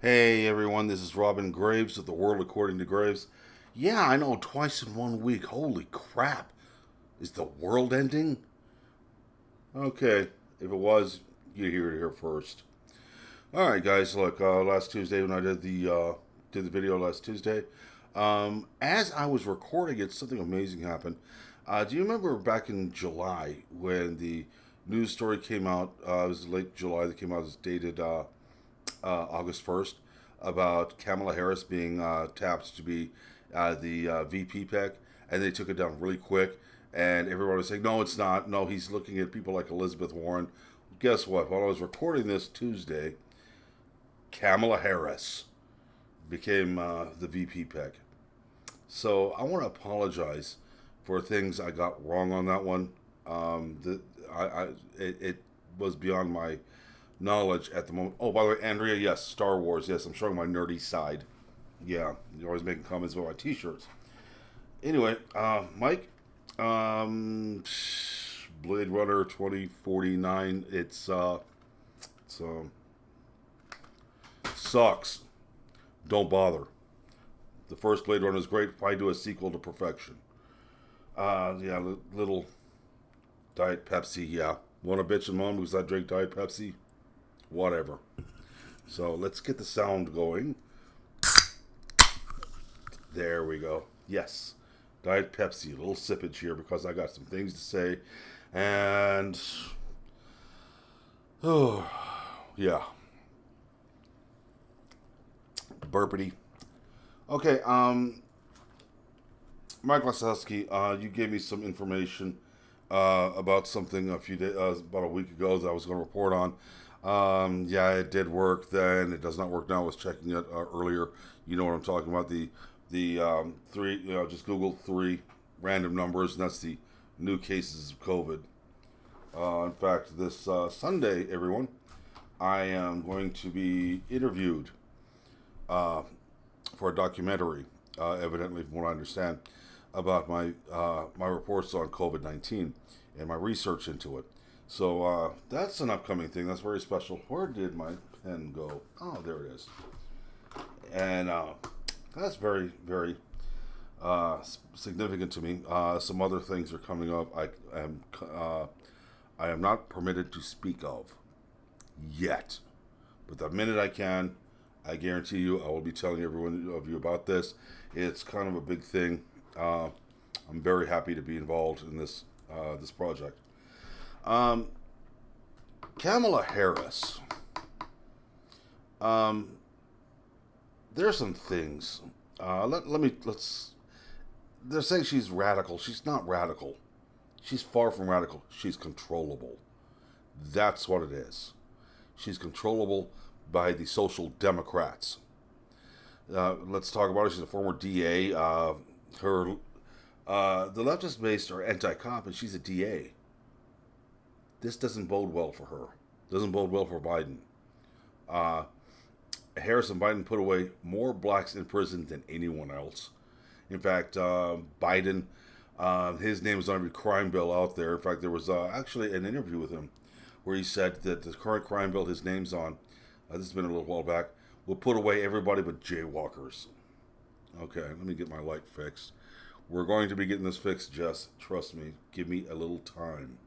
Hey everyone, this is Robin Graves of The World According to Graves. Yeah, I know, twice in 1 week. Holy crap. Is the world ending? Okay, if it was, you hear it here first. Alright guys, look, last Tuesday when I did the video last Tuesday, as I was recording it, something amazing happened. Do you remember back in July when the news story came out? It was late July that came out. It was dated August 1st, about Kamala Harris being tapped to be the VP pick, and they took it down really quick. And everyone was saying, no, it's not. No, he's looking at people like Elizabeth Warren. Guess what? While I was recording this Tuesday, Kamala Harris became the VP pick. So I want to apologize for things I got wrong on that one. The, it was beyond my knowledge at the moment. Oh, by the way, Andrea, yes, Star Wars. Yes, I'm showing my nerdy side. Yeah, you're always making comments about my T-shirts. Anyway, Mike, um, Blade Runner 2049. It's sucks. Don't bother. The first Blade Runner is great. Why do a sequel to perfection? Yeah, little Diet Pepsi. Yeah, want to bitch and moan because I drink Diet Pepsi? Whatever. So let's get the sound going. There we go. Yes. Diet Pepsi. A little sippage here because I got some things to say. And. Oh, yeah. Burpity. Okay, Mike Lasowski, you gave me some information about something a few days, about a week ago that I was going to report on. Yeah, it did work then. It does not work now. I was checking it earlier. You know what I'm talking about. The three. Just Google three random numbers, and that's the new cases of COVID. In fact, this Sunday, everyone, I am going to be interviewed uh, for a documentary. Evidently, from what I understand, about my reports on COVID-19 and my research into it. So that's an upcoming thing. That's very special. Where did my pen go? Oh, there it is. And that's very, very significant to me. Some other things are coming up. I am not permitted to speak of yet, but the minute I can, I guarantee you, I will be telling everyone of you about this. It's kind of a big thing. I'm very happy to be involved in this project. Um, Kamala Harris. Um, there are some things. Let's. They're saying she's radical. She's not radical. She's far from radical. She's controllable. That's what it is. She's controllable by the social democrats. Let's talk about her. She's a former DA. Her The leftist based are anti-cop, and she's a DA. This doesn't bode well for her. Doesn't bode well for Biden. Uh, Harris and Biden put away more blacks in prison than anyone else. In fact, Biden, his name is on every crime bill out there. In fact, there was actually an interview with him where he said that the current crime bill his name's on, this has been a little while back, will put away everybody but jaywalkers. Okay, let me get my light fixed. We're going to be getting this fixed, Jess. Trust me. Give me a little time.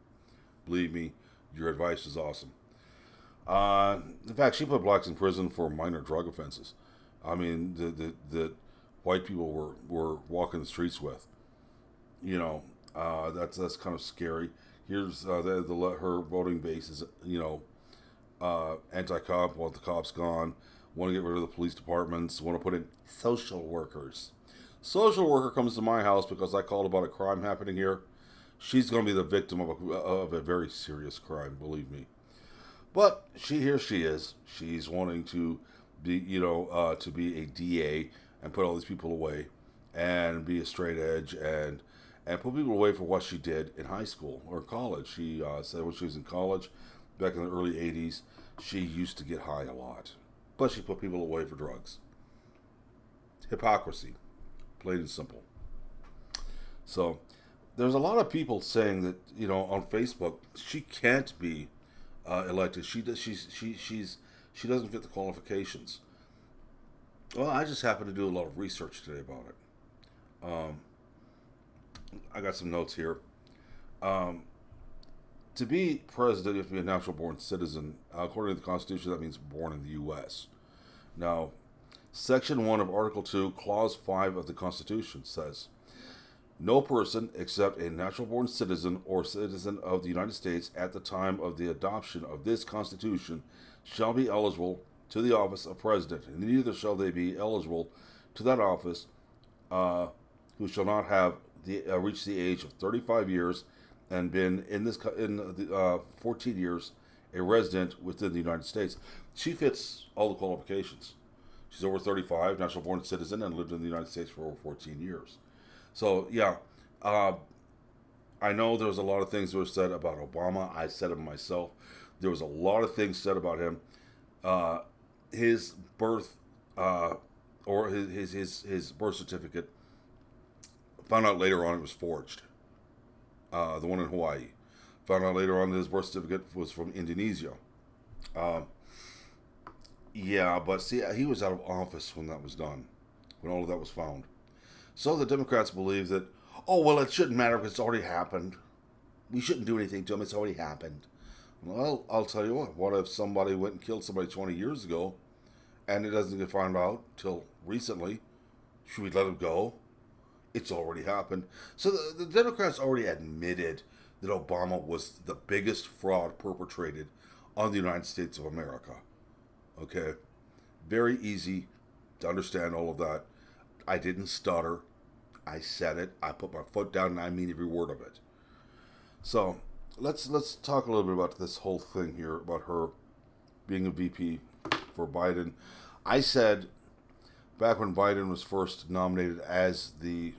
Believe me, your advice is awesome. In fact, she put blacks in prison for minor drug offenses. I mean, the white people were walking the streets with. You know, that's kind of scary. Here's her voting base is anti-cop, want the cops gone, want to get rid of the police departments, want to put in social workers. Social worker comes to my house because I called about a crime happening here. She's going to be the victim of a very serious crime, believe me. But here she is. She's wanting to be, to be a DA and put all these people away and be a straight edge and put people away for what she did in high school or college. She said when she was in college, back in the early 80s, she used to get high a lot. But she put people away for drugs. Hypocrisy, plain and simple. So there's a lot of people saying that on Facebook she can't be elected. She doesn't fit the qualifications. Well, I just happened to do a lot of research today about it. Um, I got some notes here. Um, to be president, you have to be a natural born citizen. According to the Constitution, that means born in the U.S. Now, Section 1 of Article 2, Clause 5 of the Constitution says, no person except a natural born citizen or citizen of the United States at the time of the adoption of this Constitution shall be eligible to the office of president, and neither shall they be eligible to that office who shall not have reached the age of 35 years and been in this 14 years a resident within the United States. She fits all the qualifications. She's over 35, national born citizen, and lived in the United States for over 14 years. So, yeah, I know there was a lot of things that were said about Obama. I said it myself. There was a lot of things said about him. His birth, or his birth certificate, found out later on it was forged. The one in Hawaii. Found out later on that his birth certificate was from Indonesia. Yeah, but see, he was out of office when that was done, when all of that was found. So the Democrats believe that, oh, well, it shouldn't matter because it's already happened. We shouldn't do anything to him. It's already happened. Well, I'll tell you what if somebody went and killed somebody 20 years ago and it doesn't get found out till recently? Should we let him go? It's already happened. So the Democrats already admitted that Obama was the biggest fraud perpetrated on the United States of America. Okay? Very easy to understand all of that. I didn't stutter. I said it. I put my foot down, and I mean every word of it. So let's talk a little bit about this whole thing here about her being a VP for Biden. I said back when Biden was first nominated as the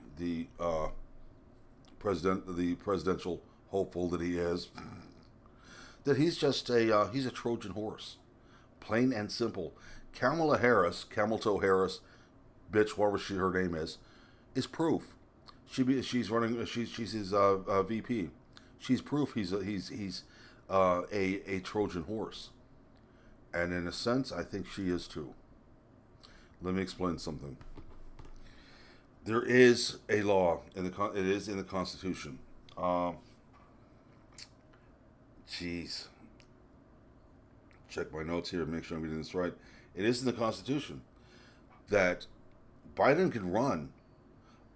presidential hopeful that he is, that he's just he's a Trojan horse, plain and simple. Kamala Harris, Camel Toe Harris, bitch, whatever her name is proof. She's running. She's his VP. She's proof he's a Trojan horse, and in a sense, I think she is too. Let me explain something. There is a law it is in the Constitution. Jeez. Check my notes here and make sure I'm getting this right. It is in the Constitution that Biden can run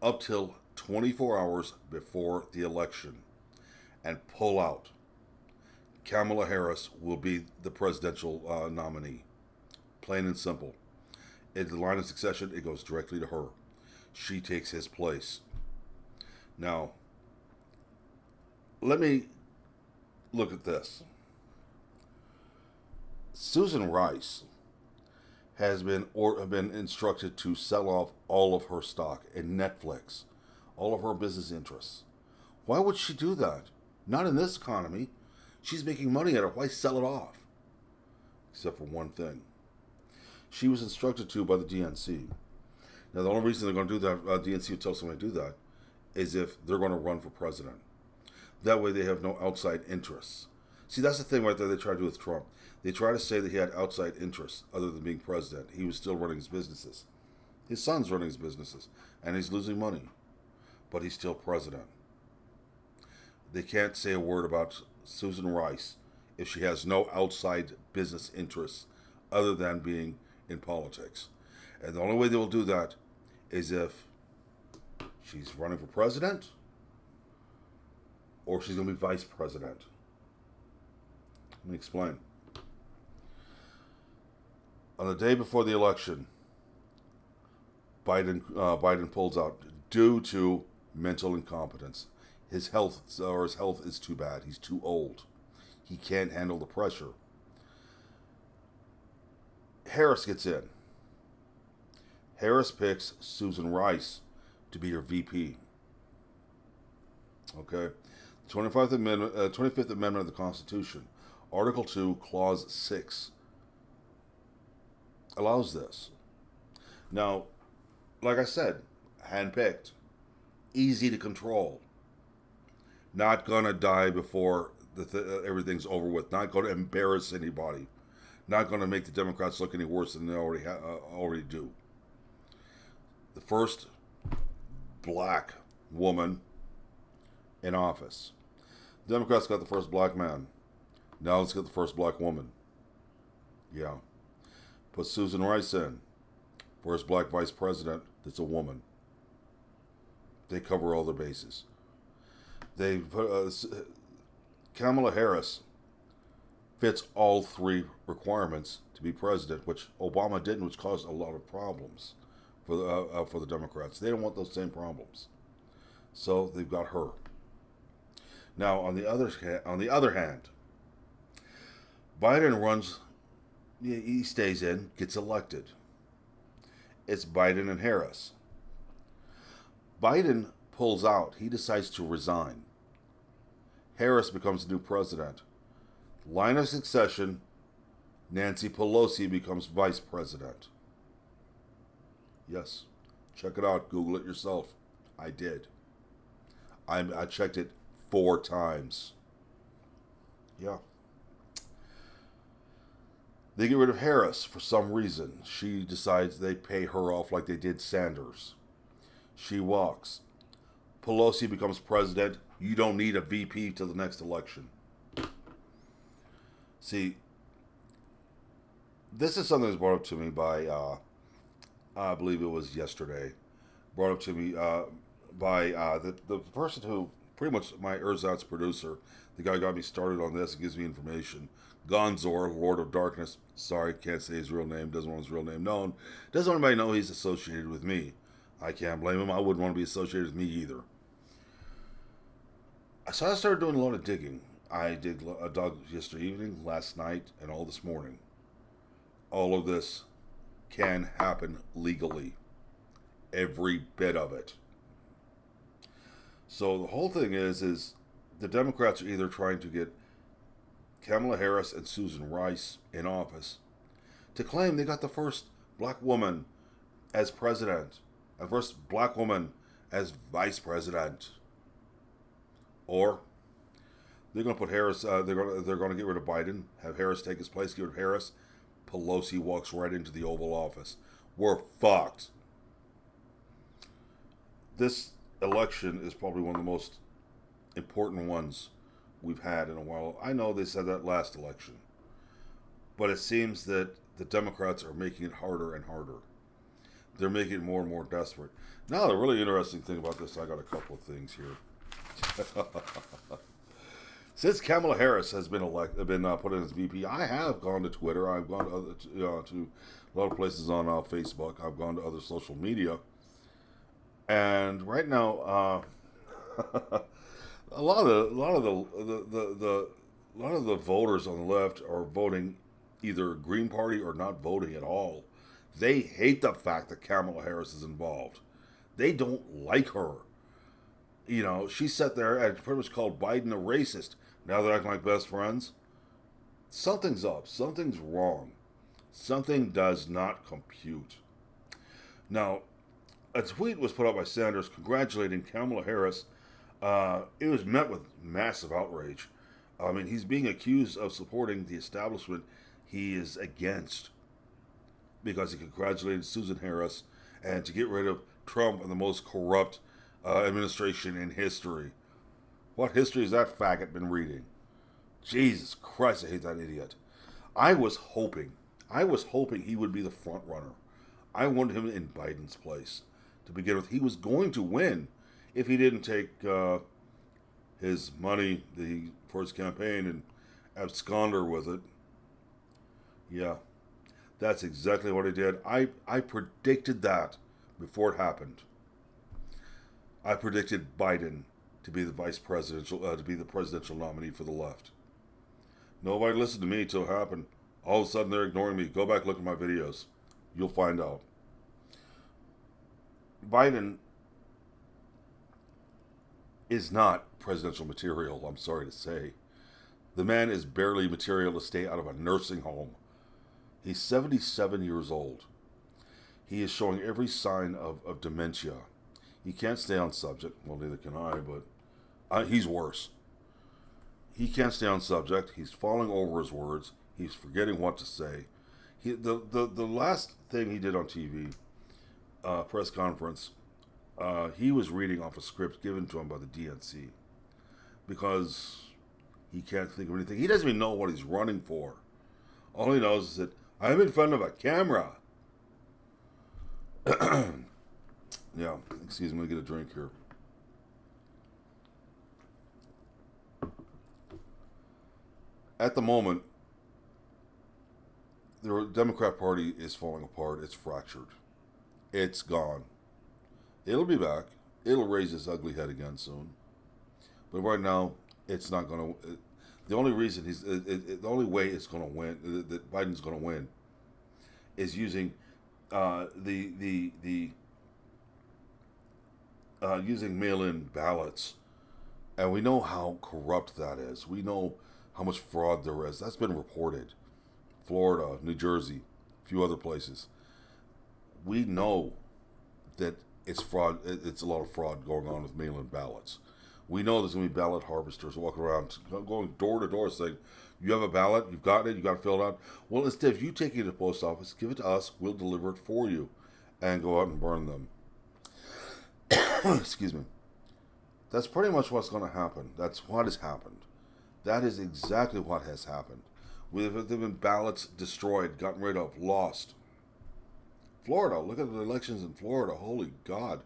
up till 24 hours before the election and pull out. Kamala Harris will be the presidential nominee. Plain and simple. In the line of succession, it goes directly to her. She takes his place. Now, let me look at this. Susan Rice has been instructed to sell off all of her stock in Netflix, all of her business interests. Why would she do that? Not in this economy. She's making money at it. Why sell it off? Except for one thing. She was instructed to by the DNC. Now, the only reason they're going to do that, DNC would tell somebody to do that, is if they're going to run for president. That way they have no outside interests. See, that's the thing right there they try to do with Trump. They try to say that he had outside interests other than being president. He was still running his businesses. His son's running his businesses, and he's losing money. But he's still president. They can't say a word about Susan Rice if she has no outside business interests other than being in politics. And the only way they will do that is if she's running for president or she's going to be vice president. Let me explain. On the day before the election, Biden pulls out due to mental incompetence. His health is too bad. He's too old. He can't handle the pressure. Harris gets in. Harris picks Susan Rice to be her VP. Okay? The 25th Amendment of the Constitution, Article 2, Clause 6, allows this. Now, like I said, handpicked, easy to control, not going to die before everything's over with, not going to embarrass anybody, not going to make the Democrats look any worse than they already do. the first black woman in office. The Democrats got the first black man. Now let's get the first black woman. Yeah. Put Susan Rice in. First black vice president that's a woman. They cover all their bases. They put Kamala Harris fits all three requirements to be president, which Obama didn't, which caused a lot of problems for the Democrats. They don't want those same problems, so they've got her. Now, on the other hand, Biden runs. He stays in, gets elected. It's Biden and Harris. Biden pulls out. He decides to resign. Harris becomes the new president. Line of succession, Nancy Pelosi becomes vice president. Yes, check it out. Google it yourself. I did. I checked it 4 times. Yeah. They get rid of Harris for some reason. She decides they pay her off like they did Sanders. She walks. Pelosi becomes president. You don't need a VP till the next election. See, this is something that was brought up to me by, I believe it was yesterday, brought up to me by the person who, pretty much my Erzatz producer, the guy who got me started on this and gives me information. Gonzor, Lord of Darkness. Sorry, can't say his real name. Doesn't want his real name known. Doesn't want anybody to know he's associated with me. I can't blame him. I wouldn't want to be associated with me either. So I started doing a lot of digging. I dug yesterday evening, last night, and all this morning. All of this can happen legally. Every bit of it. So the whole thing is the Democrats are either trying to get Kamala Harris and Susan Rice in office to claim they got the first black woman as president, and first black woman as vice president, or they're going to put Harris. They're going to get rid of Biden, have Harris take his place, get rid of Harris. Pelosi walks right into the Oval Office. We're fucked. This election is probably one of the most important ones we've had in a while. I know they said that last election, but it seems that the Democrats are making it harder and harder. They're making it more and more desperate. Now, the really interesting thing about this, I got a couple of things here. Since Kamala Harris has been put in as VP, I have gone to Twitter. I've gone to a lot of places on Facebook. I've gone to other social media, and right now, a lot of the voters on the left are voting either Green Party or not voting at all. They hate the fact that Kamala Harris is involved. They don't like her. You know, she sat there and pretty much called Biden a racist. Now they're acting like best friends. Something's up. Something's wrong. Something does not compute. Now, a tweet was put out by Sanders congratulating Kamala Harris. It was met with massive outrage. I mean, he's being accused of supporting the establishment he is against because he congratulated Susan Harris and to get rid of Trump and the most corrupt administration in history. What history has that faggot been reading? Jesus Christ, I hate that idiot. I was hoping he would be the front runner. I wanted him in Biden's place to begin with. He was going to win if he didn't take his money for his campaign and absconder with it. Yeah, that's exactly what he did. I predicted that before it happened. I predicted Biden to be the presidential nominee for the left. Nobody listened to me until it happened. All of a sudden, they're ignoring me. Go back, look at my videos. You'll find out. Biden is not presidential material, I'm sorry to say. The man is barely material to stay out of a nursing home. He's 77 years old. He is showing every sign of dementia. He can't stay on subject. Well, neither can I, but he's worse. He can't stay on subject. He's falling over his words. He's forgetting what to say. The last thing he did on TV, press conference, he was reading off a script given to him by the DNC because he can't think of anything. He doesn't even know what he's running for. All he knows is that I'm in front of a camera. Yeah, excuse me, let me get a drink here. At the moment, the Democrat Party is falling apart. It's fractured. It's gone. It'll be back. It'll raise its ugly head again soon. But right now, it's not going to. The only reason the only way it's going to win, that Biden's going to win, is using using mail-in ballots, and we know how corrupt that is. We know how much fraud there is. That's been reported. Florida, New Jersey, a few other places. We know that it's fraud. It's a lot of fraud going on with mail-in ballots. We know there's going to be ballot harvesters walking around, going door to door saying, you have a ballot, you've got it, you got to fill it out. Well, instead of you taking it to the post office, give it to us, we'll deliver it for you, and go out and burn them. Excuse me. That's pretty much what's going to happen. That's what has happened. That is exactly what has happened. There have been ballots destroyed, gotten rid of, lost. Florida, look at the elections in Florida. Holy God.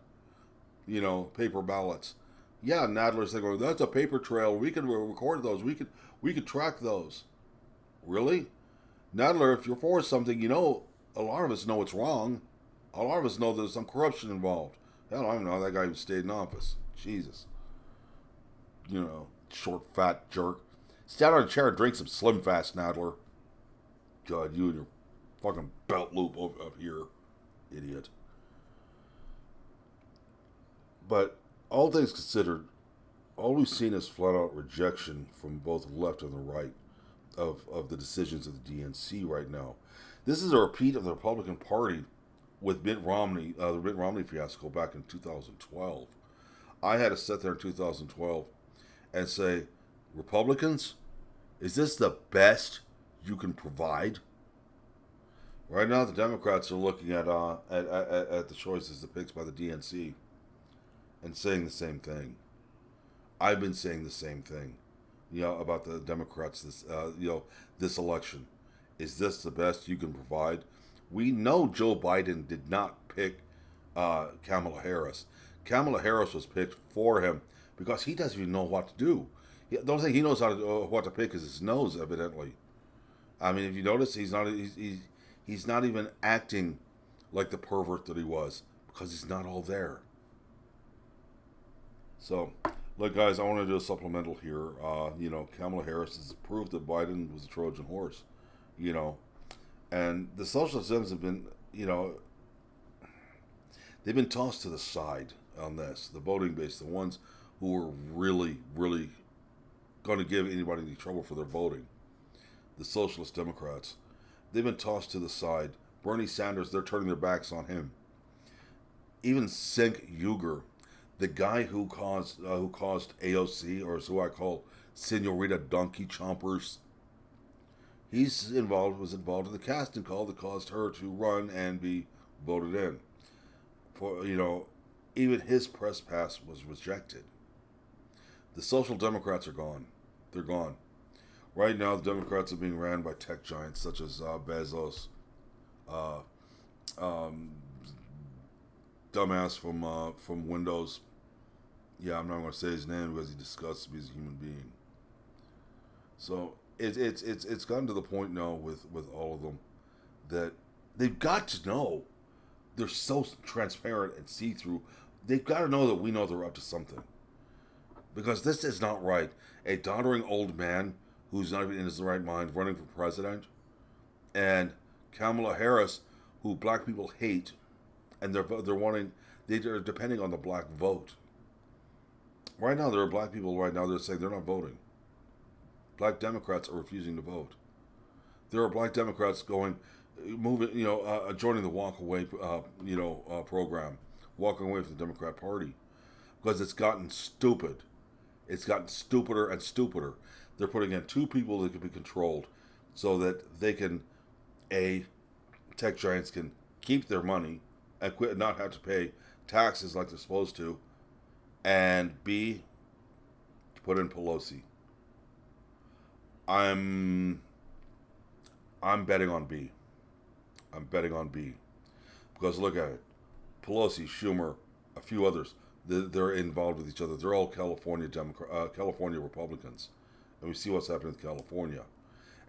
You know, paper ballots. Yeah, Nadler's thinking, that's a paper trail. We can record those. We could track those. Really? Nadler, if you're for something, you know, a lot of us know it's wrong. A lot of us know there's some corruption involved. Hell, I don't know that guy who stayed in office. Jesus. You know, short, fat jerk. Stand on a chair and drink some Slim Fast, Nadler. God, you and your fucking belt loop up here. Idiot. But all things considered, all we've seen is flat-out rejection from both the left and the right of the decisions of the DNC right now. This is a repeat of the Republican Party with Mitt Romney, the Mitt Romney fiasco back in 2012. I had to sit there in 2012 and say, Republicans, is this the best you can provide? Right now, the Democrats are looking at the choices, the picks by the DNC, and saying the same thing. I've been saying the same thing, you know, about the Democrats. This election, is this the best you can provide? We know Joe Biden did not pick Kamala Harris. Kamala Harris was picked for him because he doesn't even know what to do. The only thing he knows what to pick is his nose, evidently. I mean, if you notice, he's not even acting like the pervert that he was because he's not all there. So, look, guys, I want to do a supplemental here. Kamala Harris has proved that Biden was a Trojan horse, you know. And the socialist Dems have been, they've been tossed to the side on this. The voting base, the ones who were really, really going to give anybody any trouble for their voting. The socialist Democrats, they've been tossed to the side. Bernie Sanders, they're turning their backs on him. Even Cenk Uygur, the guy who caused AOC, or who I call Senorita Donkey Chompers, was involved in the casting call that caused her to run and be voted in. Even his press pass was rejected. The social democrats are gone. They're gone. Right now, the Democrats are being ran by tech giants such as Bezos, dumbass from Windows. Yeah, I'm not going to say his name because he disgusts me as a human being. So it's gotten to the point now with all of them that they've got to know. They're so transparent and see-through. They've got to know that we know they're up to something. Because this is not right. A doddering old man who's not even in his right mind running for president, and Kamala Harris, who black people hate, and they're depending on the black vote. Right now, there are black people right now that are saying they're not voting. Black Democrats are refusing to vote. There are black Democrats joining the walk away, program, walking away from the Democrat Party, because it's gotten stupid. It's gotten stupider and stupider. They're putting in two people that can be controlled, so that they can, tech giants can keep their money, and quit not have to pay taxes like they're supposed to, and B, to put in Pelosi. I'm betting on B. I'm betting on B because look at it. Pelosi, Schumer, a few others. They're involved with each other. They're all California Republicans, and we see what's happening in California.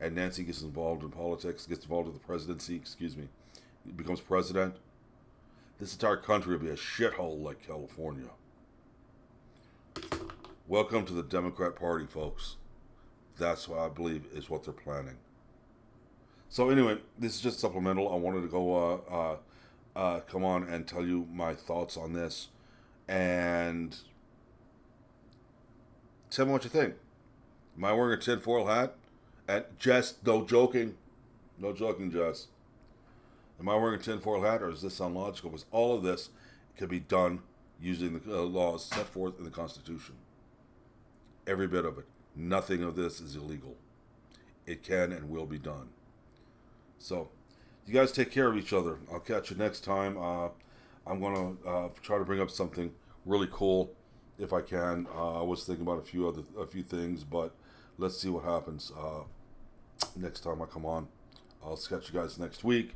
And Nancy gets involved in politics, gets involved with the presidency. Excuse me, becomes president. This entire country will be a shithole like California. Welcome to the Democrat Party, folks. That's what I believe is what they're planning. So anyway, this is just supplemental. I wanted to go come on and tell you my thoughts on this, and tell me what you think. Am I wearing a tinfoil hat? And Jess, no joking, Jess. Am I wearing a tinfoil hat, or is this unlogical? Because all of this can be done using the laws set forth in the Constitution. Every bit of it. Nothing of this is illegal. It can and will be done. So, you guys take care of each other. I'll catch you next time. I'm going to try to bring up something really cool if I can. I was thinking about a few things, but let's see what happens next time I come on. I'll catch you guys next week.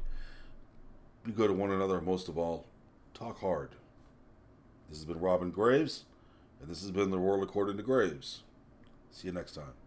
Be good to one another. Most of all, talk hard. This has been Robin Graves, and this has been The World According to Graves. See you next time.